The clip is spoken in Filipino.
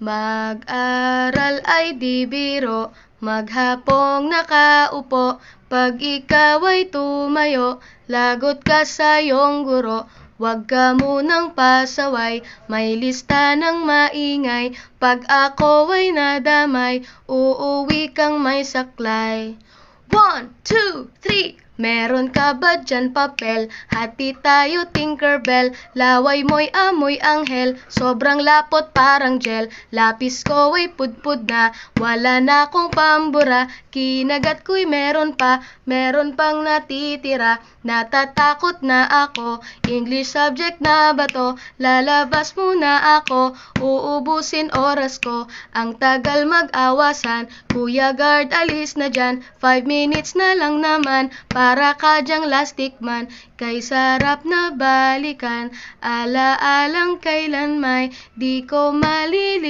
Mag-aral ay di biro, maghapong nakaupo. Pag ikaw ay tumayo, lagot ka sa iyong guro. Huwag ka munang pasaway, may lista ng maingay. Pag ako ay nadamay, uuwi kang may saklay. 1, 2, 3. Meron ka ba dyan papel? Hati tayo Tinkerbell. Laway mo'y amoy anghel, sobrang lapot parang gel. Lapis ko ay pudpud na, wala na akong pambura. Kinagat ko'y meron pang natitira. Natatakot na ako, English subject na ba to? Lalabas muna ako, uubusin oras ko. Ang tagal mag-awasan, Kuya Guard alis na dyan. 5 minutes na lang naman, para ka dyang lastic man. Kay sarap na balikan, ala-alang kailan may di ko malilimutan.